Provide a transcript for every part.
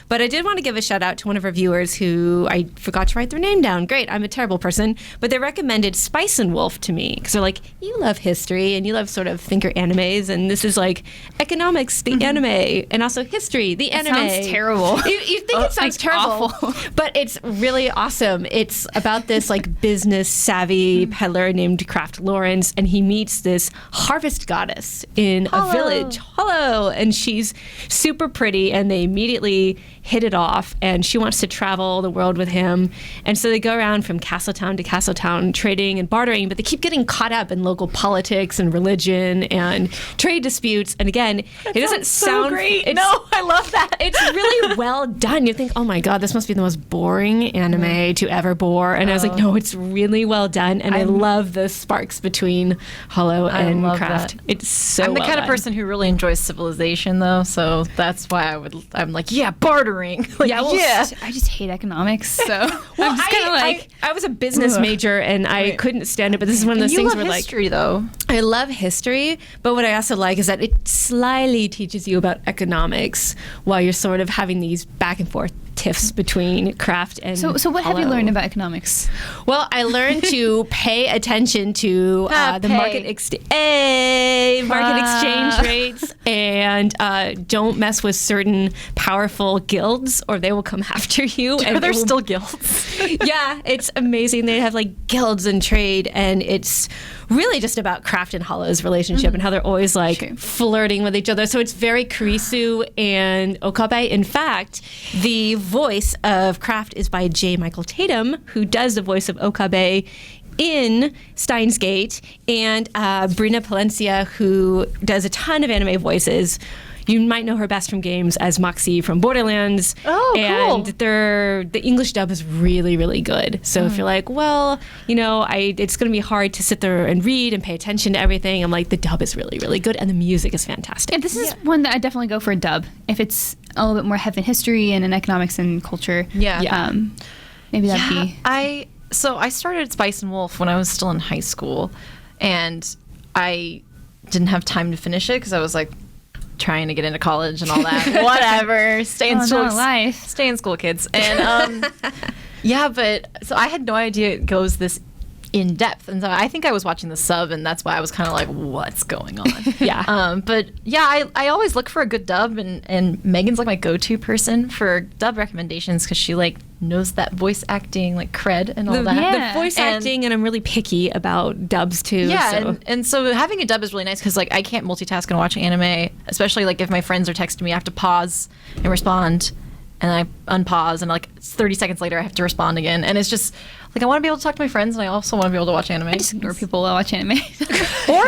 But I did want to give a shout out to one of our viewers who I forgot to write their name down. Great, I'm a terrible person. But they recommended Spice and Wolf to me because they're like, you love history and you love sort of thinker animes, and this is like economics, the anime, and also history, the anime. Sounds terrible. You think it sounds terrible, but it's really awesome. It's about this like business savvy peddler named Kraft Lawrence, and he meets this harvest goddess in a village. Hello, and she's super pretty, and they immediately hit it off, and she wants to travel the world with him. And so they go around from castle town to castle town trading and bartering, but they keep getting caught up in local politics and religion and trade disputes. And again, it doesn't sound great. No, I love that. It's really well done. You think, oh my God, this must be the most boring anime to ever bore. And I was like, no, it's really well done. And I love the sparks between Hollow and Kraft. It's so I'm the well kind of done. person who really enjoys civilization, though, so that's why I'm like, yeah, bartering. Like, Yeah, well, I just hate economics, so Well, I'm just kind of like, I was a business major and I couldn't stand it, but this is one of those you things love where history, though. I love history, but what I also like is that it slyly teaches you about economics while you're sort of having these back and forth tiffs between Kraft and so what have you Hollow. learned about economics? Well, I learned to pay attention to the market exchange rates, and don't mess with certain powerful guilds, or they will come after you. And And there's they will- still guilds. yeah, it's amazing. They have like guilds and trade, and it's really just about Kraft and Hollow's relationship and how they're always like flirting with each other. So it's very Kurisu and Okabe. In fact, the voice of Kraft is by J. Michael Tatum, who does the voice of Okabe in Steins Gate, and Brina Palencia, who does a ton of anime voices. You might know her best from games as Moxie from Borderlands. Oh, and cool. the English dub is really, really good. So if you're like, well, you know, it's going to be hard to sit there and read and pay attention to everything, I'm like, the dub is really, really good, and the music is fantastic. Yeah, this is one that I definitely go for a dub if it's a little bit more heavy in history and in economics and culture. Yeah. Maybe that'd be. I started Spice and Wolf when I was still in high school, and I didn't have time to finish it because I was like trying to get into college and all that. Whatever. Stay in school. Life. Stay in school, kids. And yeah, but so I had no idea it goes this in depth, and so I think I was watching the sub, and that's why I was kind of like, what's going on? But yeah, I always look for a good dub, and Megan's like my go-to person for dub recommendations because she like knows that voice acting like cred and all that. The voice acting, and I'm really picky about dubs too. Yeah, so. and so having a dub is really nice because like I can't multitask and watch anime, especially like if my friends are texting me, I have to pause and respond, and I unpause, and like 30 seconds later I have to respond again, and it's just like I want to be able to talk to my friends, and I also want to be able to watch anime. I just ignore people while I watch anime. Or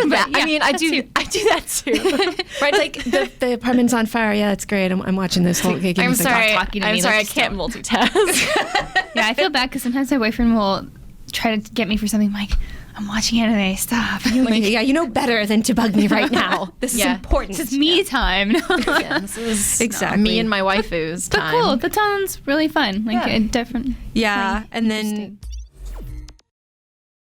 that. Yeah, I mean, I do that too. Right, like the apartment's on fire. Yeah, that's great. I'm watching this whole. Okay, I'm sorry. talking to I'm me, sorry. I let's can't multitask. Yeah, I feel bad because sometimes my boyfriend will try to get me for something. I'm like, I'm watching anime. Stop. Like, yeah, you know better than to bug me right now. This is Yeah. important. This is me time. Yeah, this is Exactly. me and my waifu's But time. cool. That sounds really fun. Like a different. Yeah, really and then interesting.